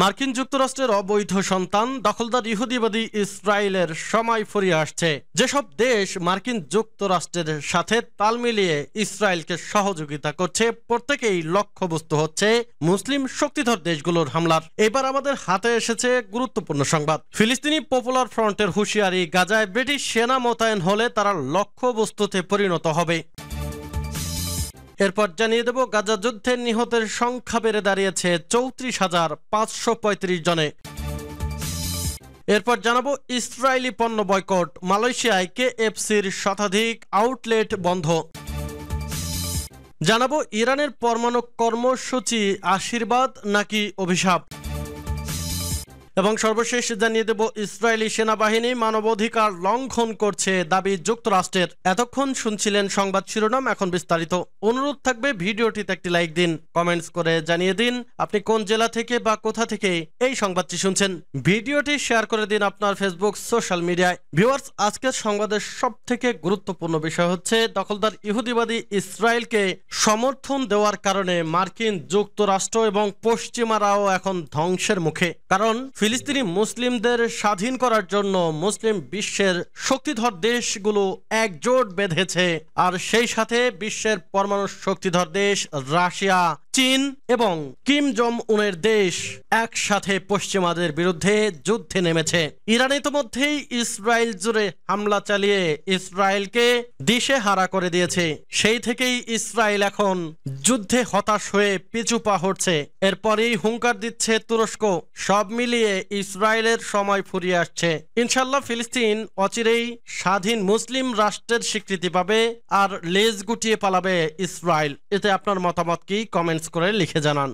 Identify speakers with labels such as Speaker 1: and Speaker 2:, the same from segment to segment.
Speaker 1: মার্কিন যুক্তরাষ্ট্রের অবৈধ সন্তান দখলদার ইহুদিবাদী ইসরায়েলের সময় ফুরিয়ে আসছে। যেসব দেশ মার্কিন যুক্তরাষ্ট্রের সাথে তাল মিলিয়ে ইসরায়েলকে সহযোগিতা করছে, প্রত্যেকেই লক্ষ্যবস্তু হচ্ছে মুসলিম শক্তিধর দেশগুলোর হামলার। এবার আমাদের হাতে এসেছে গুরুত্বপূর্ণ সংবাদ। ফিলিস্তিনি পপুলার ফ্রন্টের হুঁশিয়ারি, গাজায় ব্রিটিশ সেনা মোতায়েন হলে তারা লক্ষ্যবস্তুতে পরিণত হবে। এরপর জানিয়ে দেব, গাজা যুদ্ধে নিহতের সংখ্যা বেড়ে দাঁড়িয়েছে 34,535 জনে। এরপর জানাবো, ইসরায়েলি পণ্য বয়কট, মালয়েশিয়ায় KFCর শতাধিক আউটলেট বন্ধ। জানাবো, ইরানের পরমাণু কর্মসূচি আশীর্বাদ নাকি অভিশাপ। এবং সর্বশেষ জানিয়ে দেব, ইসরায়েলি সেনাবাহিনী মানবাধিকার লঙ্ঘন করছে দাবি যুক্তরাষ্ট্রের। এতক্ষণ শুনছিলেন সংবাদ শিরোনাম, এখন বিস্তারিত। অনুরোধ থাকবে ভিডিওটিতে একটি লাইক দিন, কমেন্টস করে জানিয়ে দিন আপনি কোন জেলা থেকে বা কোথা থেকে এই সংবাদটি শুনছেন। ভিডিওটি শেয়ার করে দিন আপনার ফেসবুক সোশ্যাল মিডিয়ায়। ভিউয়ার্স, আজকের সংবাদের সবথেকে গুরুত্বপূর্ণ বিষয় হচ্ছে দখলদার ইহুদিবাদী ইসরায়েলকে সমর্থন দেওয়ার কারণে মার্কিন যুক্তরাষ্ট্র এবং পশ্চিমারাও এখন ধ্বংসের মুখে। কারণ ফিলিস্তিনি মুসলিমদের স্বাধীন করার জন্য মুসলিম বিশ্বের শক্তিধর দেশগুলো একজোট বেঁধেছে, আর সেই সাথে বিশ্বের পরমাণু শক্তিধর দেশ রাশিয়া, চীন এবং কিম জং উনের দেশ একসাথে পশ্চিমাদের বিরুদ্ধে যুদ্ধে নেমেছে। ইরান ইতিমধ্যেই ইসরায়েল জুড়ে হামলা চালিয়ে ইসরায়েলকে দিশেহারা করে দিয়েছে। সেই থেকেই ইসরায়েল এখন যুদ্ধে হতাশ হয়ে পিছু পা হচ্ছে। এরপরেই হুঙ্কার দিচ্ছে তুরস্ক। সব মিলিয়ে ইসরায়েলের সময় ফুরিয়ে আসছে। ইনশাল্লাহ ফিলিস্তিন অচিরেই স্বাধীন মুসলিম রাষ্ট্রের স্বীকৃতি পাবে আর লেজ গুটিয়ে পালাবে ইসরায়েল। এতে আপনার মতামত কি? কমেন্টস করে লিখে জানান।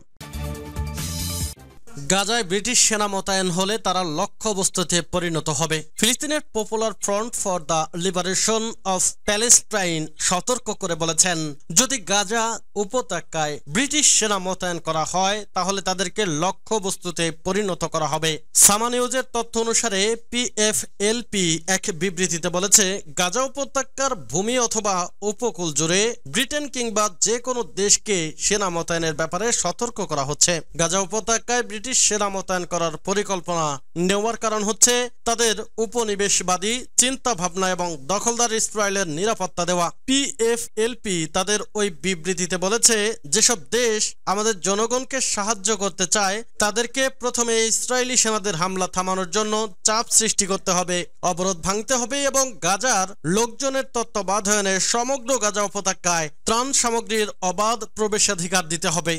Speaker 1: গাজায় ব্রিটিশ সেনা মোতায়েন হলে তারা লক্ষ্যবস্তুতে পরিণত হবে। ফিলিস্তিনের popular front for the liberation of Palestine সতর্ক করে বলেছেন, যদি গাজা উপত্যকায় ব্রিটিশ সেনা মোতায়েন করা হয় তাহলে তাদেরকে লক্ষ্যবস্তুতে পরিণত করা হবে। সামা নিউজের তথ্য অনুসারে PFLP এক বিবৃতিতে বলেছে, গাজা উপত্যকার ভূমি অথবা উপকূল জুড়ে ব্রিটেন কিংবা যে কোনো দেশকে সেনা মোতায়েনের ব্যাপারে সতর্ক করা হচ্ছে। গাজা উপত্যকায় ব্রিটিশ সেনা মোতায়েন করার পরিকল্পনা নেওয়ার কারণ হচ্ছে তাদের উপনিবেশবাদী চিন্তা ভাবনা এবং দখলদার ইসরায়েলের নিরাপত্তা দেওয়া। PFLP তাদের ওই বিবৃতিতে বলেছে, যেসব দেশ আমাদের জনগণকে সাহায্য করতে চায় তাদেরকে প্রথমে ইসরায়েলি সেনাদের হামলা থামানোর জন্য চাপ সৃষ্টি করতে হবে, অবরোধ ভাঙতে হবে এবং গাজার লোকজনের তত্ত্বাবধানে সমগ্র গাজা উপত্যকায় ত্রাণ সামগ্রীর অবাধ প্রবেশাধিকার দিতে হবে।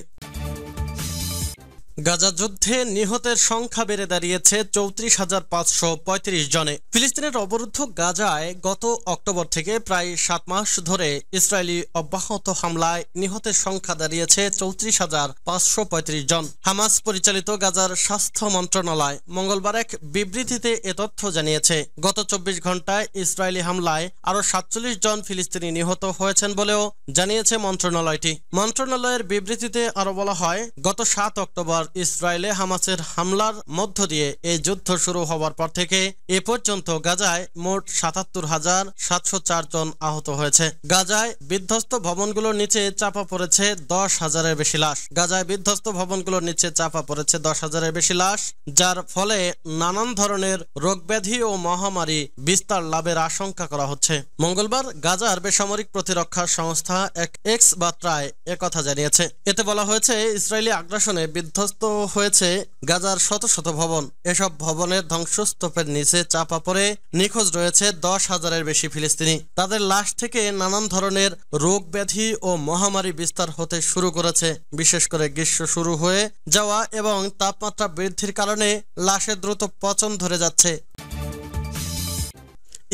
Speaker 1: গাজা যুদ্ধে নিহতের সংখ্যা বেড়ে দাঁড়িয়েছে 34,535 জনে। ফিলিস্তিনের অবরুদ্ধ গাজায় গত অক্টোবর থেকে প্রায় 7 মাস ধরে ইসরায়েলি অব্যাহত হামলায় নিহতের সংখ্যা দাঁড়িয়েছে 34,535 জন। হামাস পরিচালিত গাজার স্বাস্থ্য মন্ত্রণালয় মঙ্গলবার এক বিবৃতিতে এ তথ্য জানিয়েছে। গত 24 ঘন্টায় ইসরায়েলি হামলায় আরো 47 জন ফিলিস্তিনি নিহত হয়েছেন বলেও জানিয়েছে মন্ত্রণালয়টি। মন্ত্রণালয়ের বিবৃতিতে আরো বলা হয়, গত 7 অক্টোবর ইসরায়েলে হামাসের হামলার মধ্য দিয়ে এই যুদ্ধ শুরু হওয়ার পর থেকে এ পর্যন্ত গাজায় মোট 77,704 জন আহত হয়েছে। গাজায় বিধ্বস্ত ভবনগুলোর নিচে চাপা পড়েছে 10,000-এর বেশি লাশ। গাজায় বিধ্বস্ত ভবনগুলোর নিচে চাপা পড়েছে 10,000-এর বেশি লাশ, যার ফলে নানান ধরনের রোগব্যাধি ও মহামারী বিস্তার লাভের আশঙ্কা করা হচ্ছে। মঙ্গলবার গাজার বেসামরিক প্রতিরক্ষা সংস্থা এক এক্স বার্তায় একথা জানিয়েছে। এতে বলা হয়েছে, ইসরায়েলি আগ্রাসনে বিধ্বস্ত হয়েছে গাজার শত শত ভবন। এসব ভবনের ধ্বংসস্তূপের নিচে চাপা পড়ে নিখোঁজ রয়েছে 10,000-এর বেশি ফিলিস্তিনি। তাদের লাশ থেকে নানান ধরনের রোগ ব্যাধি ও মহামারী বিস্তার হতে শুরু করেছে। বিশেষ করে গ্রীষ্ম শুরু হয়ে যাওয়া এবং তাপমাত্রা বৃদ্ধির কারণে লাশের দ্রুত পচন ধরে যাচ্ছে।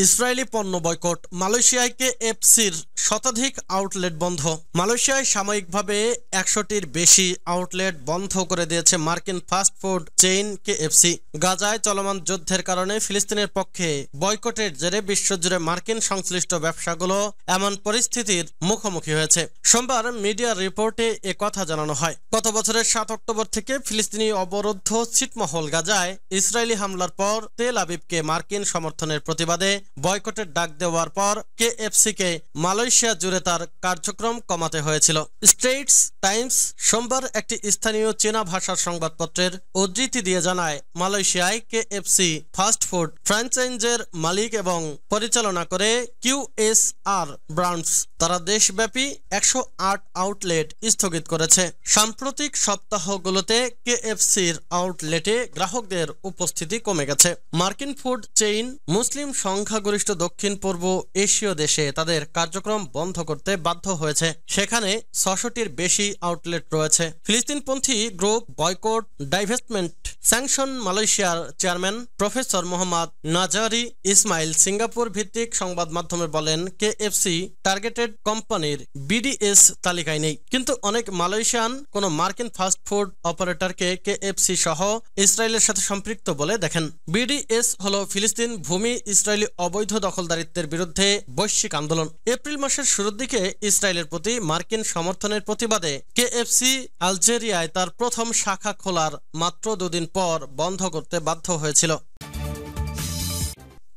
Speaker 1: ইসরায়েলি পণ্য বয়কট, মালয়েশিয়ায় KFCর শতাধিক আউটলেট বন্ধ। মালয়েশিয়ায় সাময়িকভাবে 100টির বেশি আউটলেট বন্ধ করে দিয়েছে মার্কিন ফাস্টফুড চেইন KFC। গাজায় চলমান যুদ্ধের কারণে ফিলিস্তিনের পক্ষে বয়কটের জেরে বিশ্বজুড়ে মার্কিন সংশ্লিষ্ট ব্যবসাগুলো এমন পরিস্থিতির মুখোমুখি হয়েছে। সোমবার মিডিয়া রিপোর্টে একথা জানানো হয়। গত বছরের 7 অক্টোবর থেকে ফিলিস্তিনি অবরুদ্ধ ছিটমহল গাজায় ইসরায়েলি হামলার পর তেল আবিবকে মার্কিন সমর্থনের প্রতিবাদে বয়কটের ডাক দেওয়ার পর কেএফসিকে মালয়েশিয়া জুড়ে তার কার্যক্রম কমাতে হয়েছিল। স্ট্রেইটস টাইমস সোমবার একটি স্থানীয় চীনা ভাষার সংবাদপত্রের উদ্ধৃতি দিয়ে জানায়, মালয়েশিয়ায় কেএফসি ফাস্ট ফুড ফ্র্যাঞ্চাইজের মালিক এবং পরিচালনা করে কিউএসআর ব্র্যান্ডস। তারা দেশব্যাপী 108 আউটলেট স্থগিত করেছে। সাম্প্রতিক সপ্তাহগুলোতে কেএফসির আউটলেটে গ্রাহকদের উপস্থিতি কমে গেছে। মার্কিন ফুড চেইন মুসলিম সংখ্যাগরিষ্ঠ দক্ষিণ পূর্ব এশীয় দেশে তাদের কার্যক্রম বন্ধ করতে বাধ্য হয়েছে। সেখানে 600টির বেশি আউটলেট রয়েছে। ফিলিস্তিনপন্থী গ্রুপ বয়কট ডাইভেস্টমেন্ট স্যাংশন মালয়েশিয়ার chairman professor Mohammad Nazari Ismail Singapore ভিত্তিক সংবাদ মাধ্যমে বলেন, কেএফসি টার্গেটেড কোম্পানির বিডিএস তালিকায় নেই, কিন্তু অনেক মালয়েশিয়ান কোন মার্কিন ফাস্ট ফুড অপারেটরকে কেএফসি সহ ইসরায়েলের সাথে সম্পৃক্ত বলে দেখেন। বিডিএস হলো ফিলিস্তিন ভূমি ইসরায়েলি অবৈধ দখলদারিত্বের বিরুদ্ধে বৈশ্বিক আন্দোলন। এপ্রিল মাসের শুরুর দিকে ইসরায়েলের প্রতি মার্কিন সমর্থনের প্রতিবাদে কেএফসি আলজেরিয়ায় তার প্রথম শাখা খোলার মাত্র 2 দিন পর বন্ধ করতে বাধ্য হয়েছিল।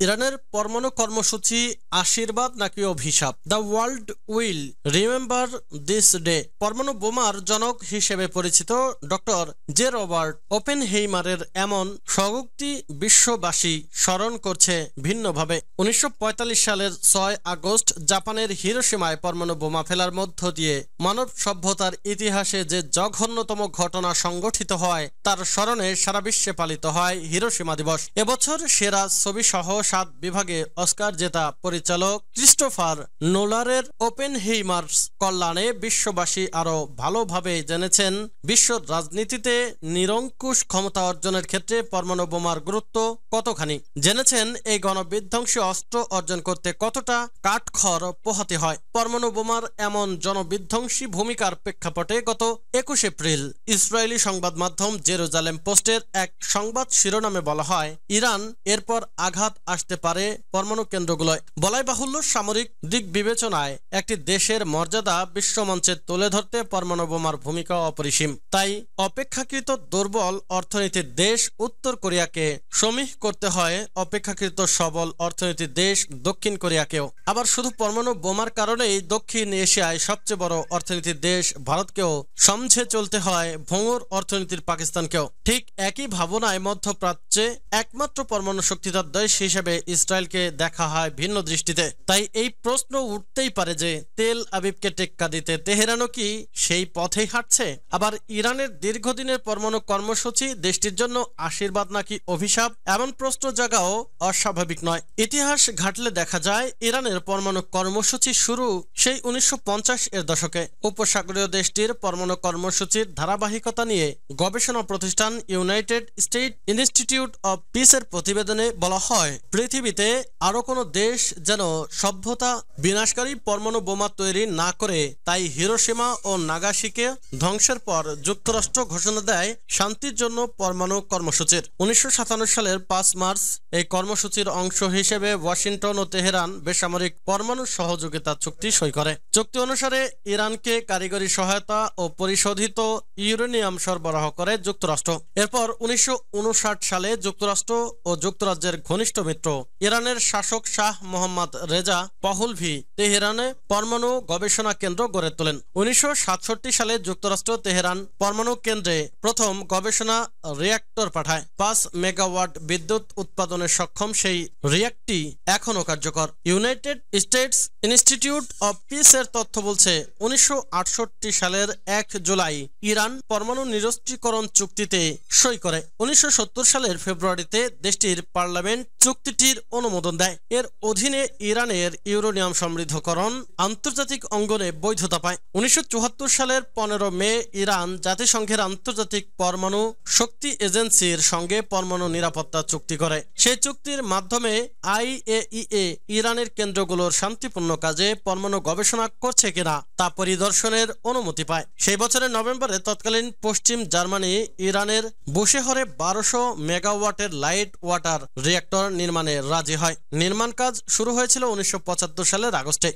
Speaker 1: ইরানের পরমাণু কর্মসূচি আশীর্বাদ নাকি অভিশাপ? The world will remember this day. পরমাণু বোমার জনক হিসেবে পরিচিত ডক্টর জে রবার্ট ওপেনহেইমারের এমন স্বীকৃতি বিশ্ববাসী স্মরণ করছে ভিন্নভাবে। 1945 সালের 6 আগস্ট জাপানের হিরোশিমায় পরমাণু বোমা ফেলার মধ্য দিয়ে মানব সভ্যতার ইতিহাসে যে জঘন্যতম ঘটনা সংগঠিত হয় তার স্মরণে সারা বিশ্বে পালিত হয় হিরোশিমা দিবস। এবছর সেরা ছবি সহ 7 বিভাগে অস্কার জেতা পরিচালক ক্রিস্টোফার নোলানের ওপেনহেইমার্স কল্যাণে বিশ্ববাসী আরো ভালোভাবে জেনেছেন বিশ্ব রাজনীতিতে নিরঙ্কুশ ক্ষমতা অর্জনের ক্ষেত্রে পরমাণু বোমার গুরুত্ব কতখানি, জেনেছেন এই গণবিধ্বংসী অস্ত্র অর্জন করতে কতটা কাঠখড় পোহাতে হয়। পরমাণু বোমার এমন জনবিধ্বংসী ভূমিকার প্রেক্ষাপটে গত 21 এপ্রিল ইসরায়েলি সংবাদ মাধ্যম জেরুজালেম পোস্টের এক সংবাদ শিরোনামে বলা হয়, ইরান এরপর আঘাত আসতে পারে পরমাণু কেন্দ্রগুলোয়। বলাই বাহুল্য সামরিক দিক বিবেচনায় একটি দেশের মর্যাদা বিশ্বমঞ্চে তুলে ধরতে পরমাণু বোমার ভূমিকা অপরিসীম। তাই অপেক্ষাকৃত দুর্বল অর্থনীতির দেশ উত্তর কোরিয়াকে সমীহ করতে হয় অপেক্ষাকৃত সবল অর্থনীতির দেশ দক্ষিণ কোরিয়াকেও। আবার শুধু পরমাণু বোমার কারণেই দক্ষিণ এশিয়ায় সবচেয়ে বড় অর্থনীতির দেশ ভারতকেও সমঝে চলতে হয় ভঙ্গুর অর্থনীতির পাকিস্তানকেও। ঠিক একই ভাবনায় মধ্যপ্রাচ্যে একমাত্র পরমাণু শক্তিধর দেশ হিসেবে ইসরায়েলকে দেখা হয় ভিন্ন দৃষ্টিতে। তাই এই প্রশ্ন উঠতেই পারে যে তেল আবিবকে টেক্কা দিতে তেহরানও কি সেই পথেই হাঁটছে? আবার ইরানের দীর্ঘদিনের পরমাণু কর্মসূচি দেশটির জন্য আশীর্বাদ নাকি অভিশাপ? এমন প্রশ্ন জাগাও অস্বাভাবিক নয়। ইতিহাস ঘাটলে দেখা যায় ইরানের পরমাণু কর্মসূচি শুরু সেই 1950 এর দশকে। উপসাগরীয় দেশটির পরমাণু কর্মসূচির ধারাবাহিকতা নিয়ে গবেষণা প্রতিষ্ঠান ইউনাইটেড স্টেট ইনস্টিটিউট অব পিসের প্রতিবেদনে বলা হয়, পৃথিবীতে আরো কোনো দেশ যেন সভ্যতা বিনাশকারী পরমাণু বোমা তৈরি না করে। তাই হিরোশিমা ও নাগাসাকিকে ধ্বংসের পর যুক্তরাষ্ট্র ঘোষণা দেয় শান্তির জন্য পরমাণু কর্মসূচির। 1957 সালের 5 মার্চ এই কর্মসূচির অংশ হিসেবে ওয়াশিংটন ও তেহরান বেসামরিক পরমাণু সহযোগিতা চুক্তি সই করে। চুক্তি অনুসারে ইরানকে কারিগরি সহায়তা ও পরিশোধিত ইউরেনিয়াম সরবরাহ করে যুক্তরাষ্ট্র। এরপর 1959 সালে যুক্তরাষ্ট্র ও যুক্তরাজ্যের ঘনিষ্ঠ মিত্র ইরানের শাসক শাহ মোহাম্মদ রেজা পাহলভি তেহরানে পরমাণু গবেষণা কেন্দ্র গড়ে তোলেন। 1967 সালে যুক্তরাষ্ট্র তেহরান পরমাণু কেন্দ্রে প্রথম গবেষণা রিঅ্যাক্টর পাঠায়। 5 মেগাওয়াট বিদ্যুৎ উৎপাদনে সক্ষম সেই রিঅ্যাক্টরটি এখনও কার্যকর। United states institute of piece এর তথ্য বলছে 1968 সালের 1 জুলাই ইরান পরমাণু নিরস্ত্রীকরণ চুক্তিতে সই করে। 1970 সালের ফেব্রুয়ারিতে দেশটির পার্লামেন্ট চুক্তিটির অনুমোদন দেয়। এর অধীনে ইরানের ইউরেনিয়াম সমৃদ্ধকরণ আন্তর্জাতিক অঙ্গনে বৈধতা পায়। 1974 সালের 15 মে ইরান জাতিসংঘের আন্তর্জাতিক পরমাণু শক্তি এজেন্সির সঙ্গে পরমাণু নিরাপত্তা চুক্তি করে। সেই চুক্তির মাধ্যমে আইএইএ ইরানের কেন্দ্রগুলোর শান্তিপূর্ণ কাজে পরমাণু গবেষণা করছে কিনা তা পরিদর্শনের অনুমতি পায়। সেই বছরের নভেম্বরে তৎকালীন পশ্চিম জার্মানি ইরানের বুশেহরে 1200 মেগাওয়াটের লাইট ওয়াটার রিঅ্যাক্টর নির্মাণে রাজি হয়। নির্মাণ কাজ শুরু হয়েছিল 1975 সালের আগস্টে।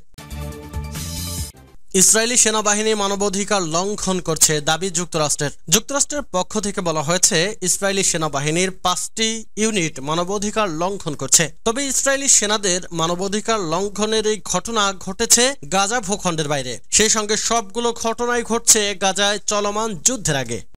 Speaker 1: ইসরায়েলি সেনাবাহিনী মানবাধিকার লঙ্ঘন করছে দাবি যুক্তরাষ্ট্রের পক্ষ থেকে বলা হয়েছে ইসরায়েলি সেনাবাহিনীর 5টি ইউনিট মানবাধিকার লঙ্ঘন করছে। তবে ইসরায়েলি সেনাদের মানবাধিকার লঙ্ঘনের এই ঘটনা ঘটেছে গাজা ভূখণ্ডের বাইরে, সেই সঙ্গে সবগুলো ঘটনাই ঘটছে গাজায় চলমান যুদ্ধের আগে।